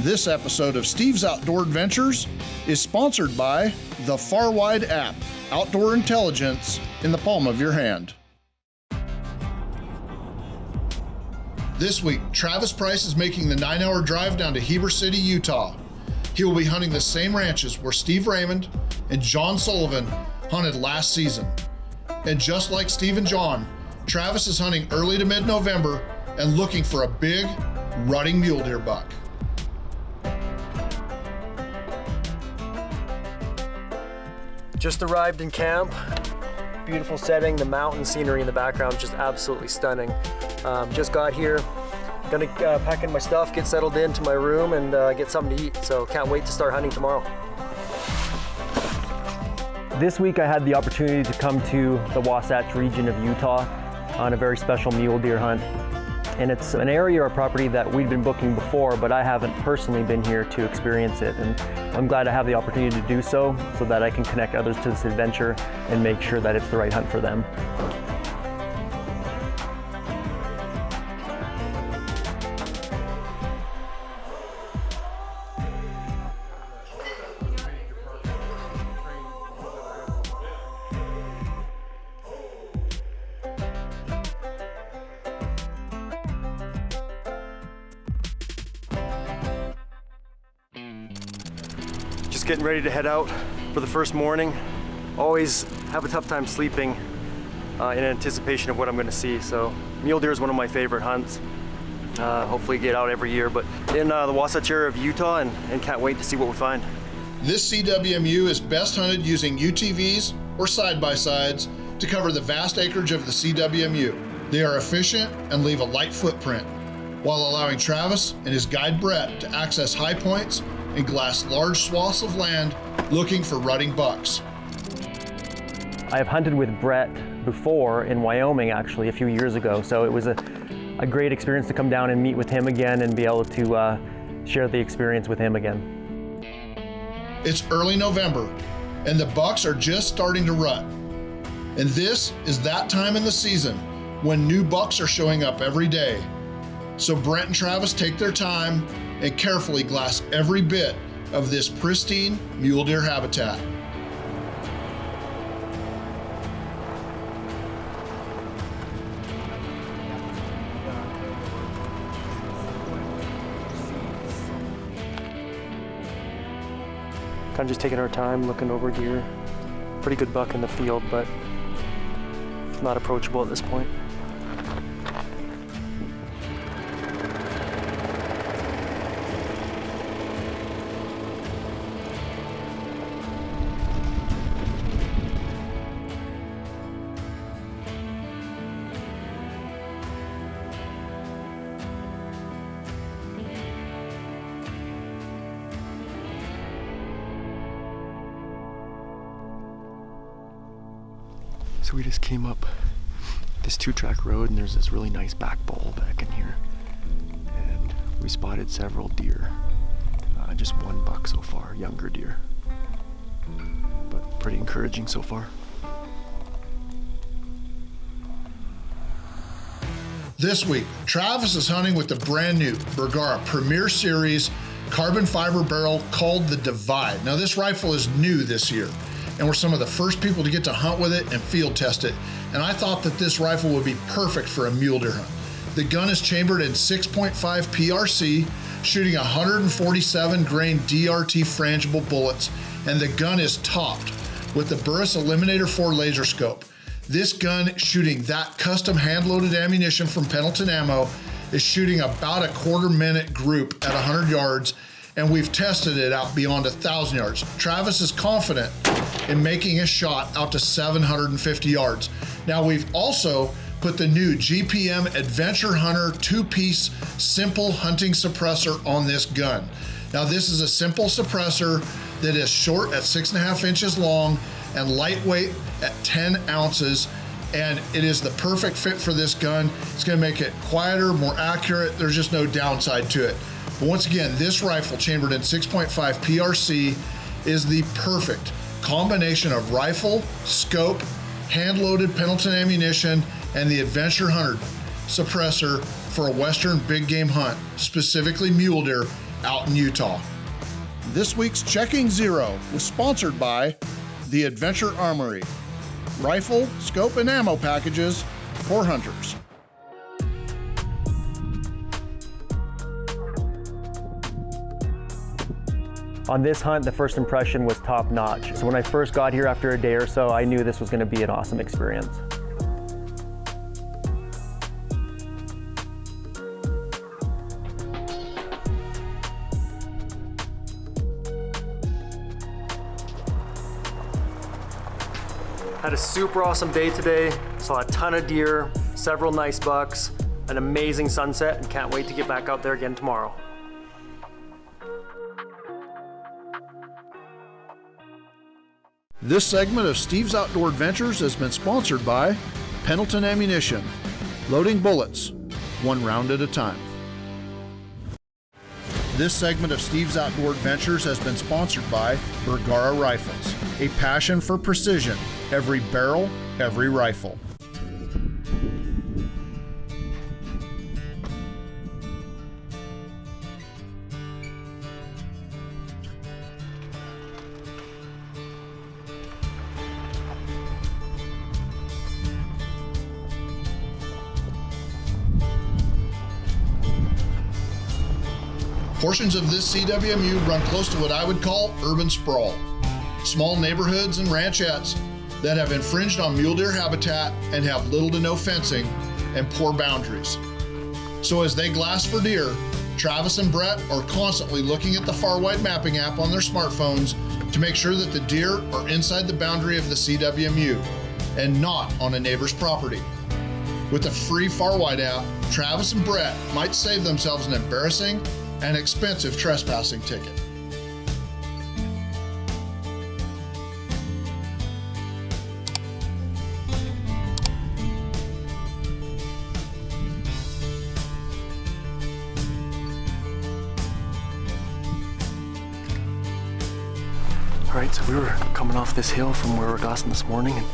This episode of Steve's Outdoor Adventures is sponsored by the Farwide app, outdoor intelligence in the palm of your hand. This week, Travis Price is making the 9-hour drive down to Heber City, Utah. He will be hunting the same ranches where Steve Raymond and John Sullivan hunted last season. And just like Steve and John, Travis is hunting early to mid-November and looking for a big, rutting mule deer buck. Just arrived in camp. Beautiful setting, the mountain scenery in the background, just absolutely stunning. Just got here, gonna pack in my stuff, get settled into my room, and get something to eat. So can't wait to start hunting tomorrow. This week I had the opportunity to come to the Wasatch region of Utah on a very special mule deer hunt. And it's an area or property that we've been booking before, but I haven't personally been here to experience it. And I'm glad I have the opportunity to do so that I can connect others to this adventure and make sure that it's the right hunt for them. Just getting ready to head out for the first morning. Always have a tough time sleeping in anticipation of what I'm going to see. So mule deer is one of my favorite hunts. Hopefully get out every year, but in the Wasatch area of Utah and can't wait to see what we find. This CWMU is best hunted using UTVs or side-by-sides to cover the vast acreage of the CWMU. They are efficient and leave a light footprint, while allowing Travis and his guide Brett to access high points and glass large swaths of land looking for rutting bucks. I have hunted with Brett before in Wyoming, actually, a few years ago, so it was a great experience to come down and meet with him again and be able to share the experience with him again. It's early November, and the bucks are just starting to rut. And this is that time in the season when new bucks are showing up every day. So Brent and Travis take their time and carefully glass every bit of this pristine mule deer habitat. Kind of just taking our time, looking over deer. Pretty good buck in the field, but not approachable at this point. So we just came up this 2-track road and there's this really nice back bowl back in here. And we spotted several deer. Just one buck so far, younger deer. But pretty encouraging so far. This week, Travis is hunting with the brand new Bergara Premier Series carbon fiber barrel called the Divide. Now this rifle is new this year, and we're some of the first people to get to hunt with it and field test it. And I thought that this rifle would be perfect for a mule deer hunt. The gun is chambered in 6.5 PRC, shooting 147 grain DRT frangible bullets, and the gun is topped with the Burris Eliminator 4 laser scope. This gun, shooting that custom hand-loaded ammunition from Pendleton Ammo, is shooting about a quarter-minute group at 100 yards, and we've tested it out beyond 1,000 yards. Travis is confident in making a shot out to 750 yards. Now we've also put the new GPM Adventure Hunter 2-piece simple hunting suppressor on this gun. Now this is a simple suppressor that is short at 6.5 inches long and lightweight at 10 ounces. And it is the perfect fit for this gun. It's gonna make it quieter, more accurate. There's just no downside to it. But once again, this rifle chambered in 6.5 PRC is the perfect combination of rifle, scope, hand-loaded Pendleton ammunition, and the Adventure Hunter suppressor for a Western big game hunt, specifically mule deer, out in Utah. This week's Checking Zero was sponsored by the Adventure Armory. Rifle, scope, and ammo packages for hunters. On this hunt, the first impression was top notch. So when I first got here after a day or so, I knew this was going to be an awesome experience. Had a super awesome day today. Saw a ton of deer, several nice bucks, an amazing sunset, and can't wait to get back out there again tomorrow. This segment of Steve's Outdoor Adventures has been sponsored by Pendleton Ammunition. Loading bullets, one round at a time. This segment of Steve's Outdoor Adventures has been sponsored by Bergara Rifles. A passion for precision, every barrel, every rifle. Portions of this CWMU run close to what I would call urban sprawl. Small neighborhoods and ranchettes that have infringed on mule deer habitat and have little to no fencing and poor boundaries. So as they glass for deer, Travis and Brett are constantly looking at the Far Wide mapping app on their smartphones to make sure that the deer are inside the boundary of the CWMU and not on a neighbor's property. With the free Far Wide app, Travis and Brett might save themselves an embarrassing and expensive trespassing ticket. All right, so we were coming off this hill from where we were glassing this morning, and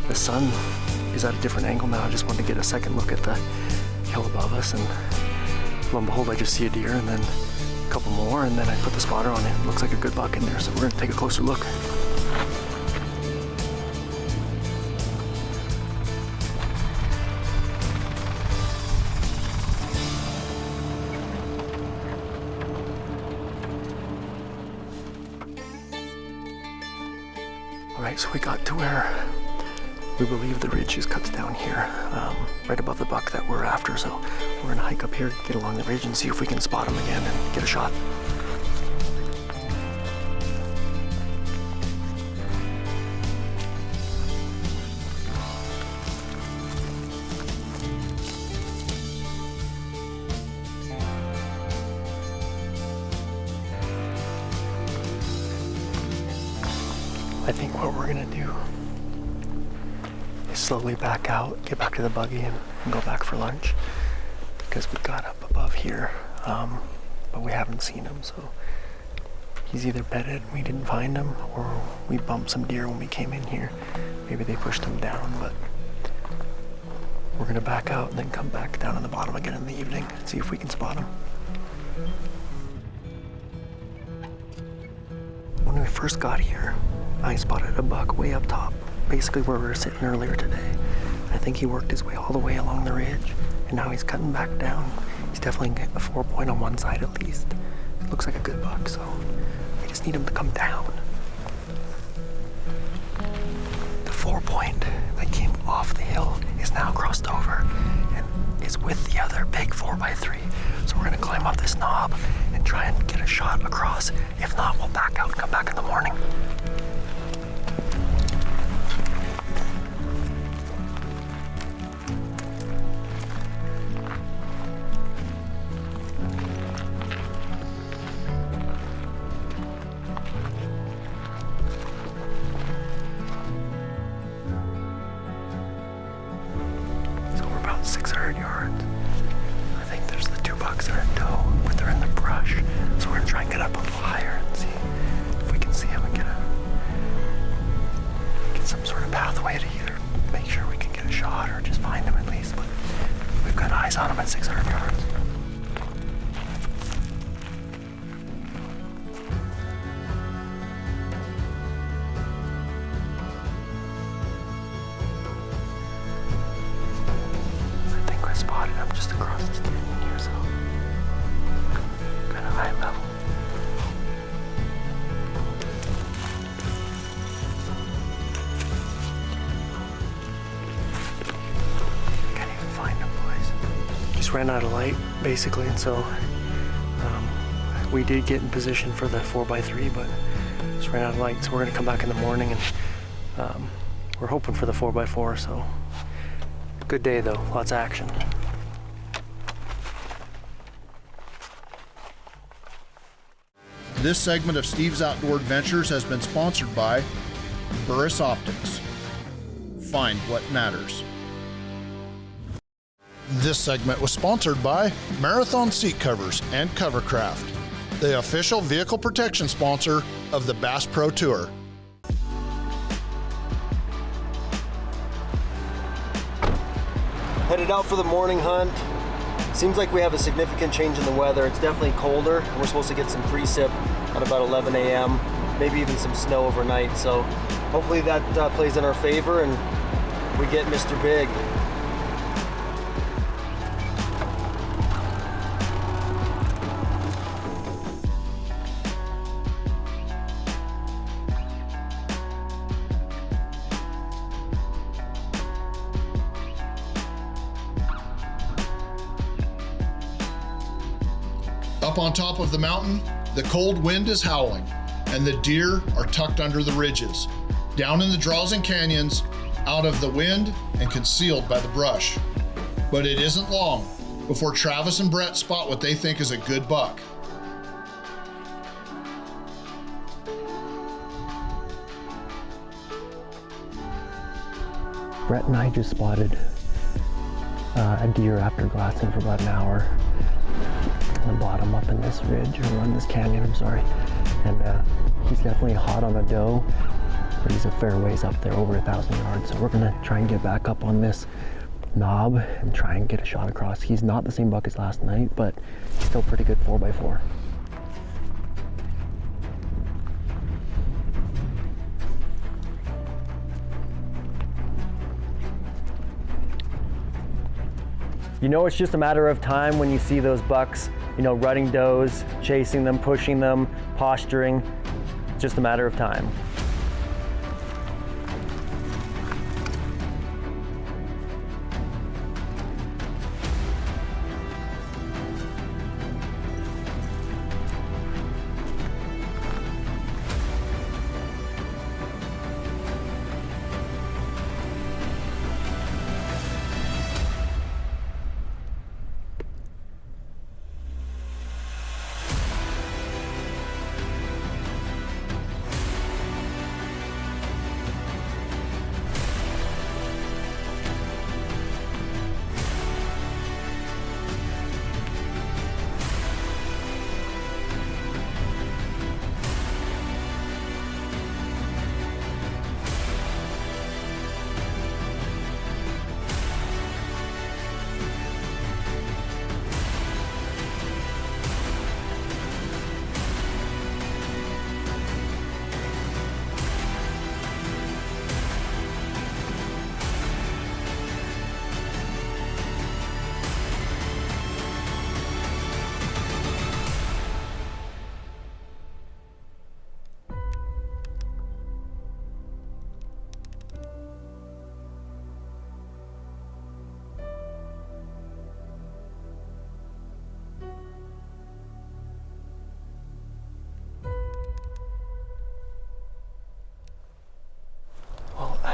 the sun is at a different angle now. I just wanted to get a second look at the hill above us, and lo and behold, I just see a deer and then a couple more, and then I put the spotter on it. It looks like a good buck in there, so we're gonna take a closer look. All right, so we got to where we believe the ridge just cuts down here, right above the buck that we're after. So we're gonna hike up here, get along the ridge, and see if we can spot him again and get a shot. I think what we're gonna do is slowly back out, get back to the buggy, and go back for lunch, because we got up above here, but we haven't seen him. So he's either bedded, we didn't find him, or we bumped some deer when we came in here. Maybe they pushed him down, but we're gonna back out and then come back down on the bottom again in the evening and see if we can spot him. When we first got here, I spotted a buck way up top, basically where we were sitting earlier today. I think he worked his way all the way along the ridge, and now he's cutting back down. He's definitely getting a 4-point on one side at least. It looks like a good buck, so we just need him to come down. The 4-point that came off the hill is now crossed over and is with the other big 4x3. So we're gonna climb up this knob and try and get a shot across. If not, we'll back out and come back in the morning. So we're about 600 yards. I think there's the two bucks that are in tow, but they're in the brush. So we're gonna try and get up a little higher and see if we can see him and get some sort of pathway to either make sure we can get a shot or just find him at least. But we've got eyes on him at 600 yards. spotted him just across the canyon here, so kind of high level. Can't even find him, boys. Just ran out of light, basically, and so we did get in position for the 4x3, but just ran out of light, so we're gonna come back in the morning, and we're hoping for the 4x4, so good day though, lots of action. This segment of Steve's Outdoor Adventures has been sponsored by Burris Optics. Find what matters. This segment was sponsored by Marathon Seat Covers and Covercraft, the official vehicle protection sponsor of the Bass Pro Tour. Headed out for the morning hunt. Seems like we have a significant change in the weather. It's definitely colder, and we're supposed to get some precip at about 11 a.m., maybe even some snow overnight. So hopefully that plays in our favor and we get Mr. Big. Up on top of the mountain, the cold wind is howling, and the deer are tucked under the ridges, down in the draws and canyons, out of the wind and concealed by the brush. But it isn't long before Travis and Brett spot what they think is a good buck. Brett and I just spotted a deer after glassing for about an hour. The bottom up in this ridge, or on this canyon, I'm sorry. And he's definitely hot on a doe, but he's a fair ways up there, over 1,000 yards. So we're gonna try and get back up on this knob and try and get a shot across. He's not the same buck as last night, but he's still pretty good 4x4. You know, it's just a matter of time when you see those bucks, you know, rutting does, chasing them, pushing them, posturing. It's just a matter of time.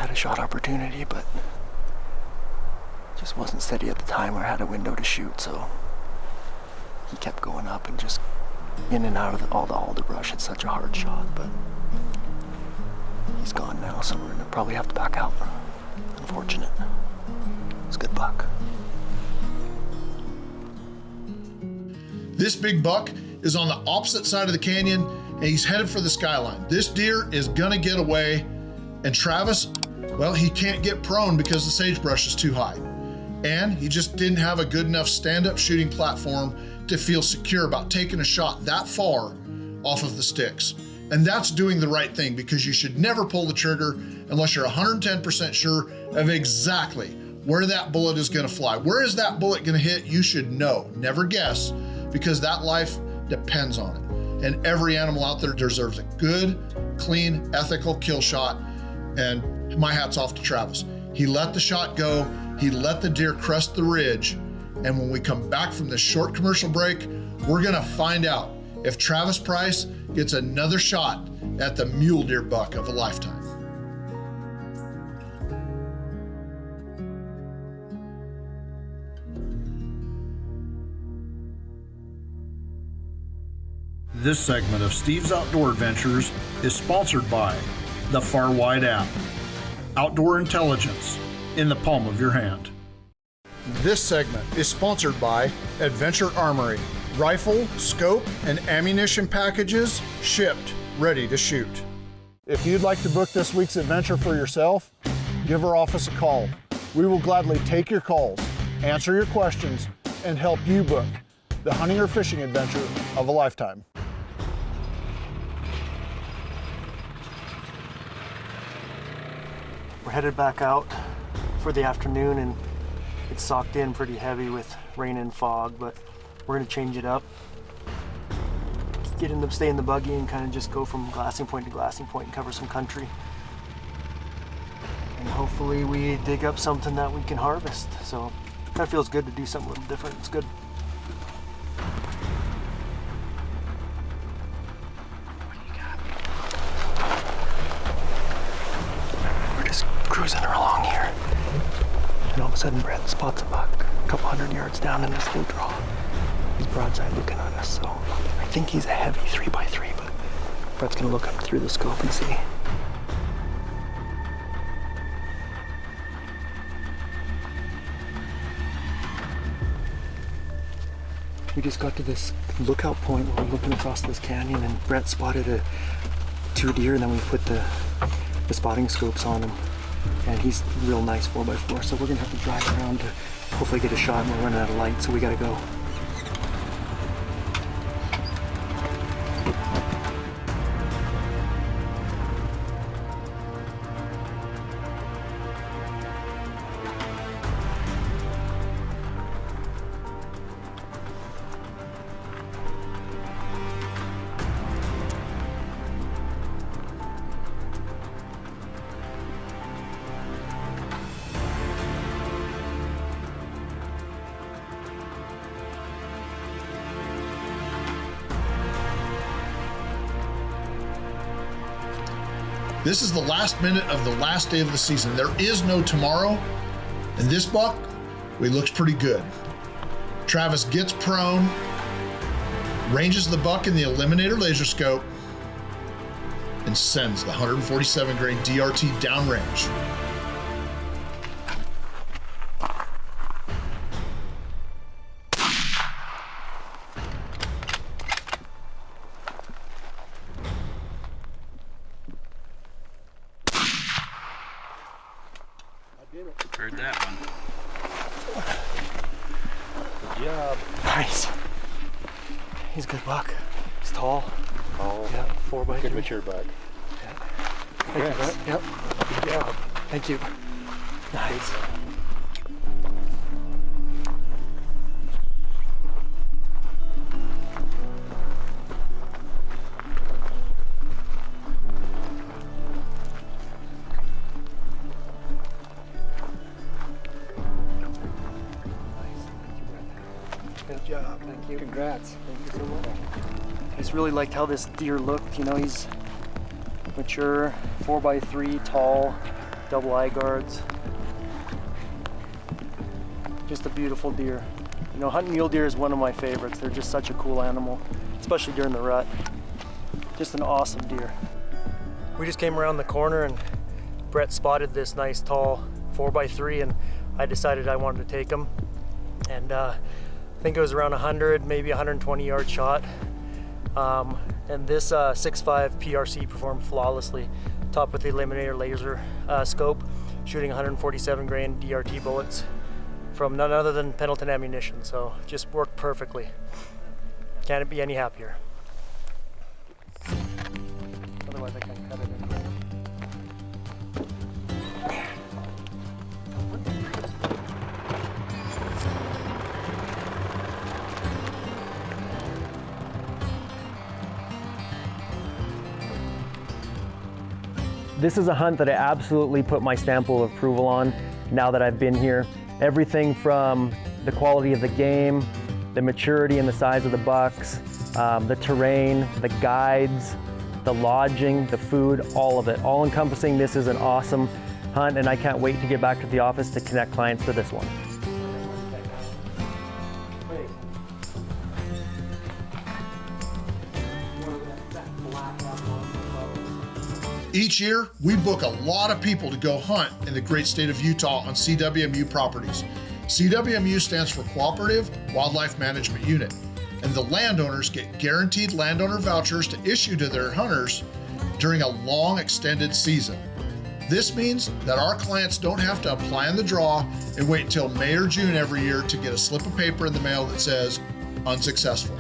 A shot opportunity, but just wasn't steady at the time or had a window to shoot, so he kept going up and just in and out of all the alder brush. It's such a hard shot, but he's gone now, so we're gonna probably have to back out. Unfortunate. It's a good buck. This big buck is on the opposite side of the canyon, and he's headed for the skyline. This deer is gonna get away, and Travis, well, he can't get prone because the sagebrush is too high. And he just didn't have a good enough stand-up shooting platform to feel secure about taking a shot that far off of the sticks. And that's doing the right thing, because you should never pull the trigger unless you're 110% sure of exactly where that bullet is gonna fly. Where is that bullet gonna hit? You should know, never guess, because that life depends on it. And every animal out there deserves a good, clean, ethical kill shot. And my hat's off to Travis. He let the shot go, he let the deer crest the ridge. And when we come back from this short commercial break, we're gonna find out if Travis Price gets another shot at the mule deer buck of a lifetime. This segment of Steve's Outdoor Adventures is sponsored by the Far Wide app. Outdoor intelligence in the palm of your hand. This segment is sponsored by Adventure Armory. Rifle, scope, and ammunition packages shipped, ready to shoot. If you'd like to book this week's adventure for yourself, give our office a call. We will gladly take your calls, answer your questions, and help you book the hunting or fishing adventure of a lifetime. We're headed back out for the afternoon, and it's socked in pretty heavy with rain and fog, but we're gonna change it up. Stay in the buggy and kind of just go from glassing point to glassing point and cover some country. And hopefully we dig up something that we can harvest. So it kind of feels good to do something a little different. It's good. We're just cruising along here. And all of a sudden Brett spots a buck a couple 100 yards down in this little draw. He's broadside looking on us, so I think he's a heavy 3x3, but Brett's gonna look up through the scope and see. We just got to this lookout point where we're looking across this canyon, and Brett spotted two deer, and then we put the spotting scopes on him. And he's a real nice 4x4, so we're gonna have to drive around to hopefully get a shot, and we're running out of light, so we gotta go. This is the last minute of the last day of the season. There is no tomorrow, and this buck, he looks pretty good. Travis gets prone, ranges the buck in the Eliminator laser scope, and sends the 147 grain DRT downrange. Heard that one. Good job. Nice. He's a good buck. He's tall. Oh, Yeah, 4x3. good mature buck. Yeah. Thank you, Brett. Yep. Good job. Thank you. Nice. Good job. Thank you. Congrats. Thank you so much. I just really liked how this deer looked. You know, he's mature, 4x3, tall, double eye guards. Just a beautiful deer. You know, hunting mule deer is one of my favorites. They're just such a cool animal, especially during the rut. Just an awesome deer. We just came around the corner and Brett spotted this nice tall 4x3, and I decided I wanted to take him. And I think it was around 100, maybe 120 yard shot. And this 6.5 PRC performed flawlessly, topped with the Eliminator laser scope, shooting 147 grain DRT bullets from none other than Pendleton ammunition. So just worked perfectly. Can't be any happier. Otherwise I can cut it in. This is a hunt that I absolutely put my stamp of approval on now that I've been here. Everything from the quality of the game, the maturity and the size of the bucks, the terrain, the guides, the lodging, the food, all of it. All encompassing, this is an awesome hunt, and I can't wait to get back to the office to connect clients to this one. Each year, we book a lot of people to go hunt in the great state of Utah on CWMU properties. CWMU stands for Cooperative Wildlife Management Unit, and the landowners get guaranteed landowner vouchers to issue to their hunters during a long extended season. This means that our clients don't have to apply in the draw and wait until May or June every year to get a slip of paper in the mail that says unsuccessful.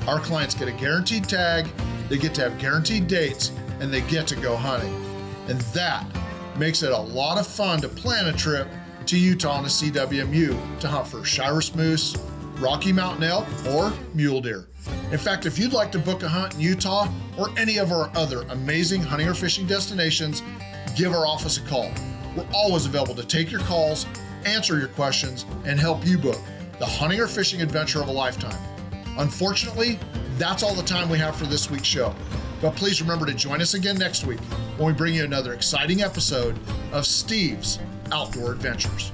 Our clients get a guaranteed tag, they get to have guaranteed dates, and they get to go hunting. And that makes it a lot of fun to plan a trip to Utah on a CWMU to hunt for Shiras moose, Rocky Mountain elk, or mule deer. In fact, if you'd like to book a hunt in Utah or any of our other amazing hunting or fishing destinations, give our office a call. We're always available to take your calls, answer your questions, and help you book the hunting or fishing adventure of a lifetime. Unfortunately, that's all the time we have for this week's show. But please remember to join us again next week when we bring you another exciting episode of Steve's Outdoor Adventures.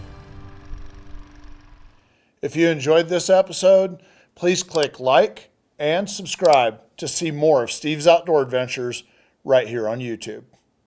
If you enjoyed this episode, please click like and subscribe to see more of Steve's Outdoor Adventures right here on YouTube.